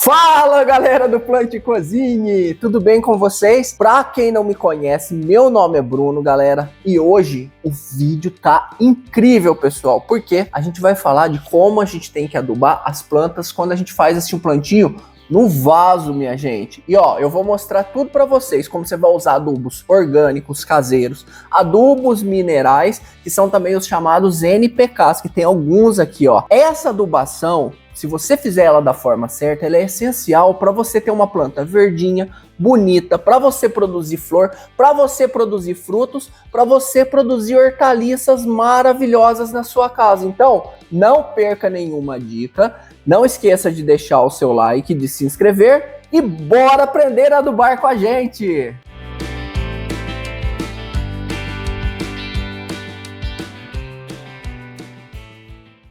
Fala galera do Plante Cozinhe, tudo bem com vocês? Pra quem não me conhece, meu nome é Bruno, galera, e hoje o vídeo tá incrível, pessoal, porque a gente vai falar de como a gente tem que adubar as plantas quando a gente faz esse plantio no vaso, minha gente. E ó, eu vou mostrar tudo pra vocês, como você vai usar adubos orgânicos, caseiros, adubos minerais, que são também os chamados NPKs, que tem alguns aqui, ó. Essa adubação, se você fizer ela da forma certa, ela é essencial para você ter uma planta verdinha, bonita, para você produzir flor, para você produzir frutos, para você produzir hortaliças maravilhosas na sua casa. Então, não perca nenhuma dica, não esqueça de deixar o seu like, de se inscrever e bora aprender a adubar com a gente!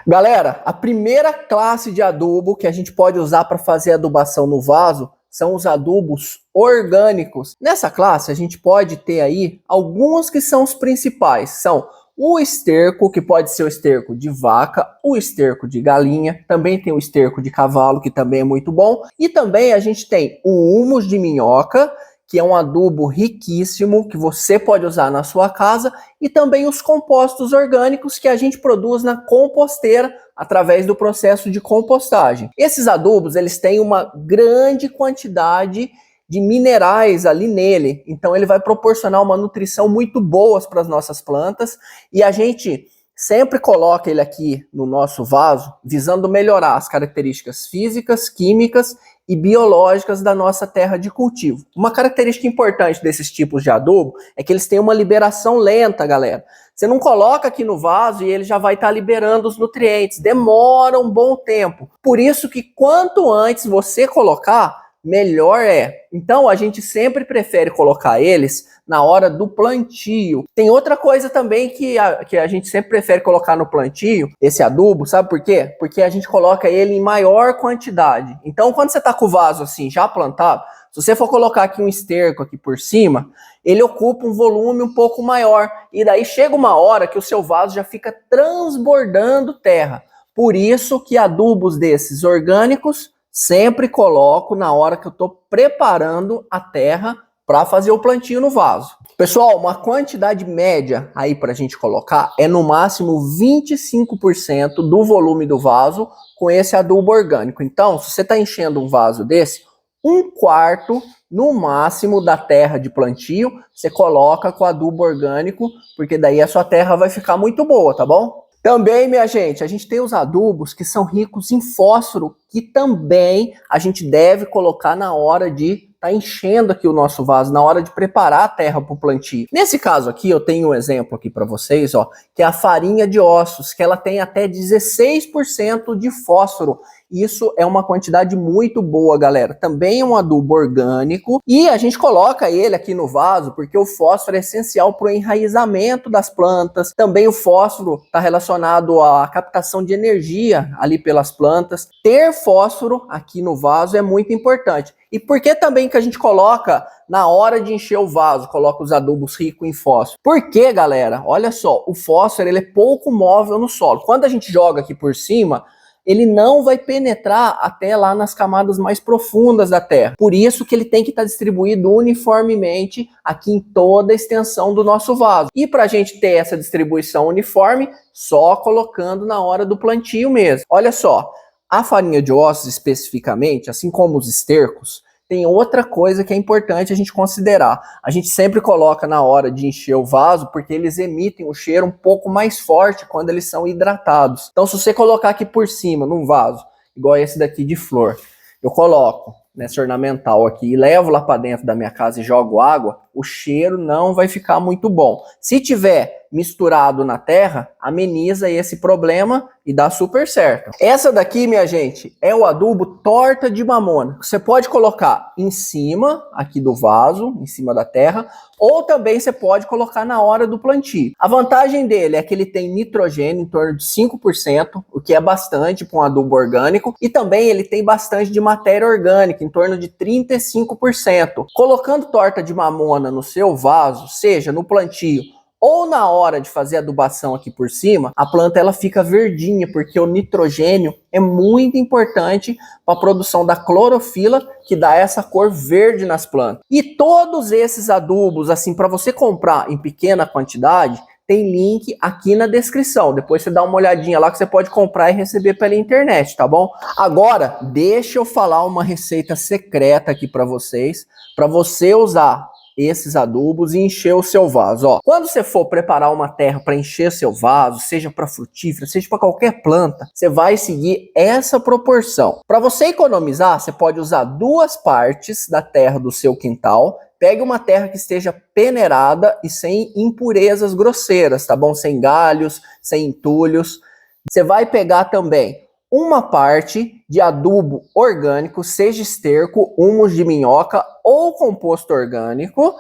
Galera, a primeira classe de adubo que a gente pode usar para fazer adubação no vaso são os adubos orgânicos. Nessa classe a gente pode ter aí alguns que são os principais. São o esterco, que pode ser o esterco de vaca, o esterco de galinha, também tem o esterco de cavalo, que também é muito bom. E também a gente tem o humus de minhoca, que é um adubo riquíssimo que você pode usar na sua casa, e também os compostos orgânicos que a gente produz na composteira através do processo de compostagem. Esses adubos, eles têm uma grande quantidade de minerais ali nele, então ele vai proporcionar uma nutrição muito boa para as nossas plantas, e a gente sempre coloca ele aqui no nosso vaso, visando melhorar as características físicas, químicas e biológicas da nossa terra de cultivo. Uma característica importante desses tipos de adubo é que eles têm uma liberação lenta, galera. Você não coloca aqui no vaso e ele já vai estar liberando os nutrientes. Demora um bom tempo. Por isso que quanto antes você colocar, melhor é. Então a gente sempre prefere colocar eles na hora do plantio. Tem outra coisa também que a gente sempre prefere colocar no plantio, esse adubo, sabe por quê? Porque a gente coloca ele em maior quantidade. Então quando você tá com o vaso assim já plantado, se você for colocar aqui um esterco aqui por cima, ele ocupa um volume um pouco maior. E daí chega uma hora que o seu vaso já fica transbordando terra. Por isso que adubos desses orgânicos sempre coloco na hora que eu estou preparando a terra para fazer o plantio no vaso. Pessoal, uma quantidade média aí para a gente colocar é no máximo 25% do volume do vaso com esse adubo orgânico. Então, se você está enchendo um vaso desse, 1/4 no máximo da terra de plantio, você coloca com adubo orgânico, porque daí a sua terra vai ficar muito boa, tá bom? Também, minha gente, a gente tem os adubos que são ricos em fósforo, que também a gente deve colocar na hora de estar enchendo aqui o nosso vaso, na hora de preparar a terra para o plantio. Nesse caso aqui, eu tenho um exemplo aqui para vocês, ó, que é a farinha de ossos, que ela tem até 16% de fósforo. Isso é uma quantidade muito boa, galera. Também é um adubo orgânico e a gente coloca ele aqui no vaso porque o fósforo é essencial para o enraizamento das plantas. Também o fósforo está relacionado à captação de energia ali pelas plantas. Ter fósforo aqui no vaso é muito importante. E por que também que a gente coloca na hora de encher o vaso, coloca os adubos ricos em fósforo? Porque, galera, olha só, o fósforo ele é pouco móvel no solo. Quando a gente joga aqui por cima, ele não vai penetrar até lá nas camadas mais profundas da terra. Por isso que ele tem que estar distribuído uniformemente aqui em toda a extensão do nosso vaso. E para a gente ter essa distribuição uniforme, só colocando na hora do plantio mesmo. Olha só, a farinha de ossos especificamente, assim como os estercos, tem outra coisa que é importante a gente considerar. A gente sempre coloca na hora de encher o vaso porque eles emitem um cheiro um pouco mais forte quando eles são hidratados. Então se você colocar aqui por cima, num vaso, igual esse daqui de flor, eu coloco nessa ornamental aqui e levo lá para dentro da minha casa e jogo água, o cheiro não vai ficar muito bom. Se tiver misturado na terra, ameniza esse problema e dá super certo. Essa daqui, minha gente, é o adubo torta de mamona. Você pode colocar em cima aqui do vaso, em cima da terra, ou também você pode colocar na hora do plantio. A vantagem dele é que ele tem nitrogênio em torno de 5%, o que é bastante para um adubo orgânico, e também ele tem bastante de matéria orgânica, em torno de 35%. Colocando torta de mamona no seu vaso, seja no plantio ou na hora de fazer adubação aqui por cima, a planta ela fica verdinha, porque o nitrogênio é muito importante para a produção da clorofila, que dá essa cor verde nas plantas. E todos esses adubos, assim, para você comprar em pequena quantidade, tem link aqui na descrição. Depois você dá uma olhadinha lá que você pode comprar e receber pela internet, tá bom? Agora, deixa eu falar uma receita secreta aqui para você usar esses adubos e encher o seu vaso. Ó, quando você for preparar uma terra para encher seu vaso, seja para frutífera, seja para qualquer planta, você vai seguir essa proporção. Para você economizar, você pode usar 2 partes da terra do seu quintal. Pegue uma terra que esteja peneirada e sem impurezas grosseiras, tá bom? Sem galhos, sem entulhos. Você vai pegar também uma parte de adubo orgânico, seja esterco, humus de minhoca ou composto orgânico.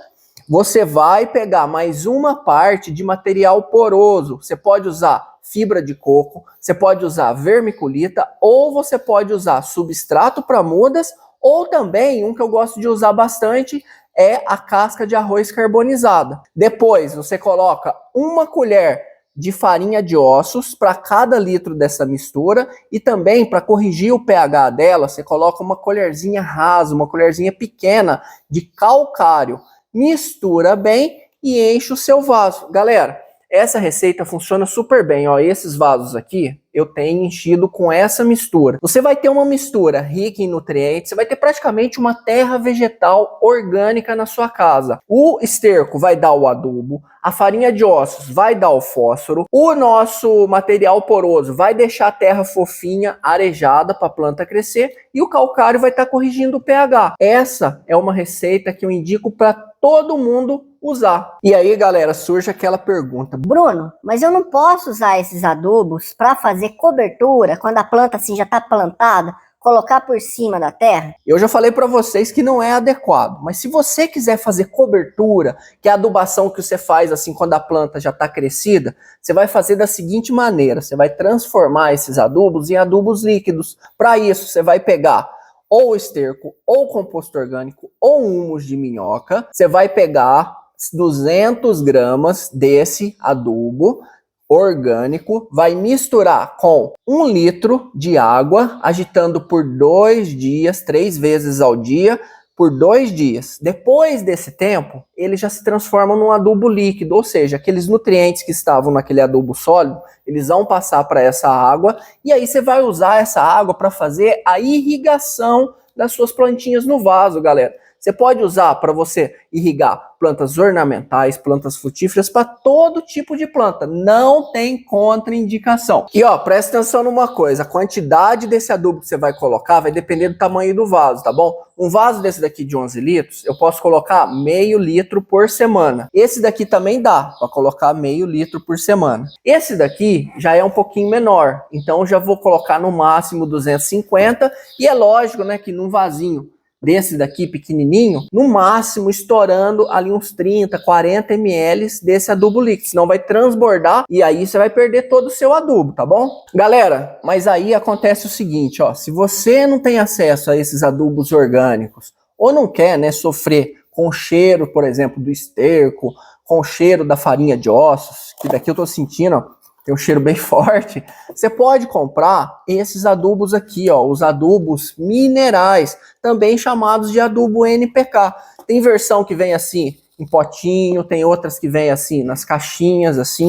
Você vai pegar mais uma parte de material poroso. Você pode usar fibra de coco, você pode usar vermiculita ou você pode usar substrato para mudas, ou também um que eu gosto de usar bastante é a casca de arroz carbonizada. Depois você coloca 1 colher de farinha de ossos para cada litro dessa mistura, e também para corrigir o pH dela, você coloca uma colherzinha rasa, uma colherzinha pequena de calcário. Mistura bem e enche o seu vaso. Galera, essa receita funciona super bem, ó. Esses vasos aqui eu tenho enchido com essa mistura. Você vai ter uma mistura rica em nutrientes, você vai ter praticamente uma terra vegetal orgânica na sua casa. O esterco vai dar o adubo, a farinha de ossos vai dar o fósforo, o nosso material poroso vai deixar a terra fofinha, arejada para a planta crescer, e o calcário vai estar corrigindo o pH. Essa é uma receita que eu indico para todo mundo usar. E aí, galera, surge aquela pergunta: Bruno, mas eu não posso usar esses adubos para fazer cobertura quando a planta assim já está plantada, colocar por cima da terra? Eu já falei para vocês que não é adequado, mas se você quiser fazer cobertura, que é a adubação que você faz assim quando a planta já está crescida, você vai fazer da seguinte maneira: você vai transformar esses adubos em adubos líquidos. Para isso, você vai pegar ou esterco, ou composto orgânico, ou humus de minhoca. Você vai pegar 200 gramas desse adubo orgânico, vai misturar com 1 litro de água, agitando por 2 dias, 3 vezes ao dia, por 2 dias. Depois desse tempo, ele já se transforma num adubo líquido, ou seja, aqueles nutrientes que estavam naquele adubo sólido, eles vão passar para essa água, e aí você vai usar essa água para fazer a irrigação das suas plantinhas no vaso, galera. Você pode usar para você irrigar plantas ornamentais, plantas frutíferas, para todo tipo de planta. Não tem contraindicação. E ó, presta atenção numa coisa: a quantidade desse adubo que você vai colocar vai depender do tamanho do vaso, tá bom? Um vaso desse daqui de 11 litros, eu posso colocar meio litro por semana. Esse daqui também dá para colocar meio litro por semana. Esse daqui já é um pouquinho menor, então eu já vou colocar no máximo 250, e é lógico, né, que num vasinho desse daqui pequenininho, no máximo estourando ali uns 30, 40 ml desse adubo líquido, senão vai transbordar e aí você vai perder todo o seu adubo, tá bom? Galera, mas aí acontece o seguinte, ó: se você não tem acesso a esses adubos orgânicos, ou não quer, né, sofrer com o cheiro, por exemplo, do esterco, com o cheiro da farinha de ossos, que daqui eu tô sentindo, ó, tem um cheiro bem forte, você pode comprar esses adubos aqui, ó, os adubos minerais, também chamados de adubo NPK. Tem versão que vem assim em potinho, tem outras que vem assim nas caixinhas, assim.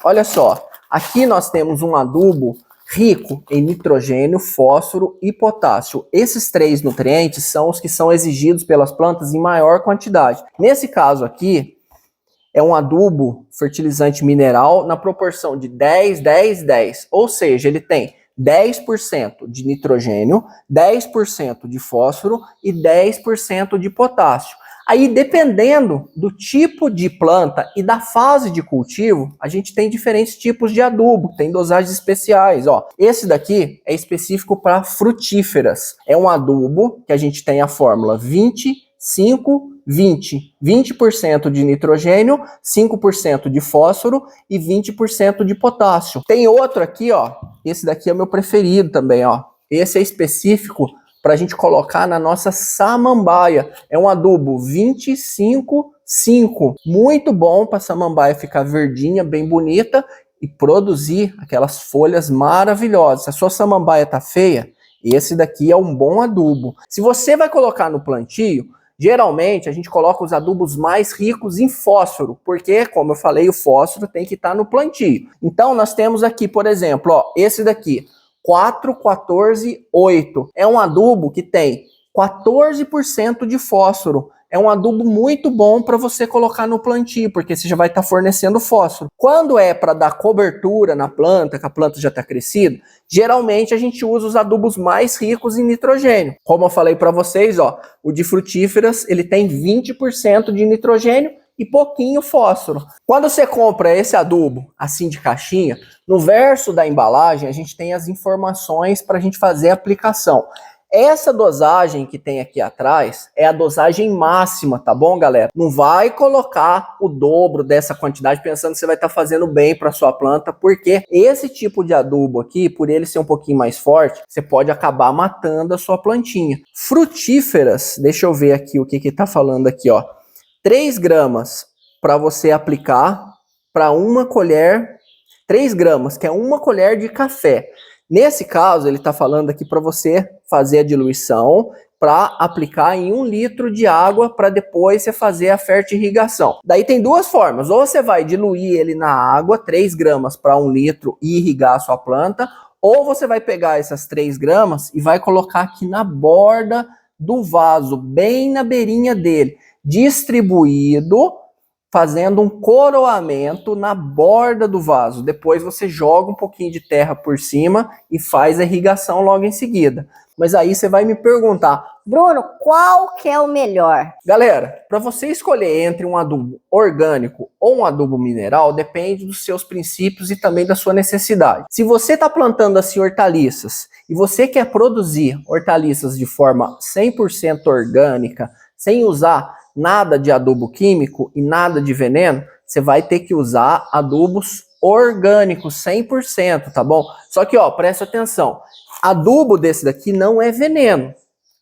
Olha só, aqui nós temos um adubo rico em nitrogênio, fósforo e potássio. Esses 3 nutrientes são os que são exigidos pelas plantas em maior quantidade. Nesse caso aqui, é um adubo fertilizante mineral na proporção de 10, 10, 10. Ou seja, ele tem 10% de nitrogênio, 10% de fósforo e 10% de potássio. Aí, dependendo do tipo de planta e da fase de cultivo, a gente tem diferentes tipos de adubo, tem dosagens especiais. Ó, esse daqui é específico para frutíferas. É um adubo que a gente tem a fórmula 25, 20. 20% de nitrogênio, 5% de fósforo e 20% de potássio. Tem outro aqui, ó. Esse daqui é o meu preferido também, ó. Esse é específico para a gente colocar na nossa samambaia. É um adubo 25, 5, muito bom para a samambaia ficar verdinha, bem bonita e produzir aquelas folhas maravilhosas. Se a sua samambaia tá feia, esse daqui é um bom adubo. Se você vai colocar no plantio, geralmente a gente coloca os adubos mais ricos em fósforo, porque, como eu falei, o fósforo tem que estar no plantio. Então nós temos aqui, por exemplo, ó, esse daqui, 4, 14, 8. É um adubo que tem 14% de fósforo. É um adubo muito bom para você colocar no plantio, porque você já vai estar fornecendo fósforo. Quando é para dar cobertura na planta, que a planta já está crescida, geralmente a gente usa os adubos mais ricos em nitrogênio. Como eu falei para vocês, ó, o de frutíferas ele tem 20% de nitrogênio e pouquinho fósforo. Quando você compra esse adubo assim de caixinha, no verso da embalagem a gente tem as informações para a gente fazer a aplicação. Essa dosagem que tem aqui atrás é a dosagem máxima, tá bom, galera? Não vai colocar o dobro dessa quantidade pensando que você vai estar fazendo bem para sua planta, porque esse tipo de adubo aqui, por ele ser um pouquinho mais forte, você pode acabar matando a sua plantinha. Frutíferas, deixa eu ver aqui o que tá falando aqui, ó. 3 gramas para você aplicar para uma colher, 3 gramas, que é uma colher de café. Nesse caso, ele está falando aqui para você fazer a diluição para aplicar em 1 litro de água para depois você fazer a fertirrigação. Daí tem duas formas, ou você vai diluir ele na água, 3 gramas para 1 litro e irrigar a sua planta, ou você vai pegar essas 3 gramas e vai colocar aqui na borda do vaso, bem na beirinha dele, distribuído, fazendo um coroamento na borda do vaso. Depois você joga um pouquinho de terra por cima e faz a irrigação logo em seguida. Mas aí você vai me perguntar, Bruno, qual que é o melhor? Galera, para você escolher entre um adubo orgânico ou um adubo mineral, depende dos seus princípios e também da sua necessidade. Se você está plantando assim hortaliças e você quer produzir hortaliças de forma 100% orgânica, sem usar nada de adubo químico e nada de veneno, você vai ter que usar adubos orgânicos 100%, tá bom? Só que, ó, presta atenção, adubo desse daqui não é veneno.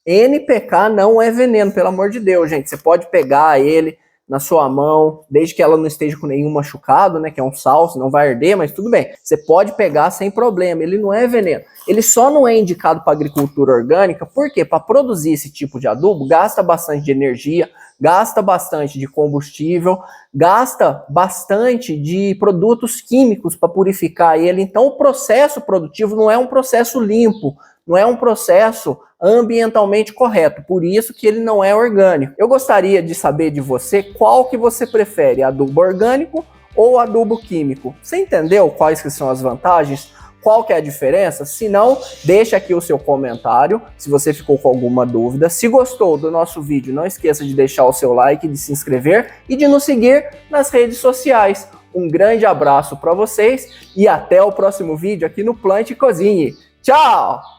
NPK não é veneno, pelo amor de Deus, gente. Você pode pegar ele na sua mão, desde que ela não esteja com nenhum machucado, né, que é um sal, senão vai arder, mas tudo bem. Você pode pegar sem problema, ele não é veneno. Ele só não é indicado para agricultura orgânica, porque para produzir esse tipo de adubo, gasta bastante de energia, gasta bastante de combustível, gasta bastante de produtos químicos para purificar ele. Então o processo produtivo não é um processo limpo, não é um processo ambientalmente correto, por isso que ele não é orgânico. Eu gostaria de saber de você qual que você prefere, adubo orgânico ou adubo químico. Você entendeu quais que são as vantagens? Qual que é a diferença? Se não, deixa aqui o seu comentário, se você ficou com alguma dúvida. Se gostou do nosso vídeo, não esqueça de deixar o seu like, de se inscrever e de nos seguir nas redes sociais. Um grande abraço para vocês e até o próximo vídeo aqui no Plante e Cozinhe. Tchau!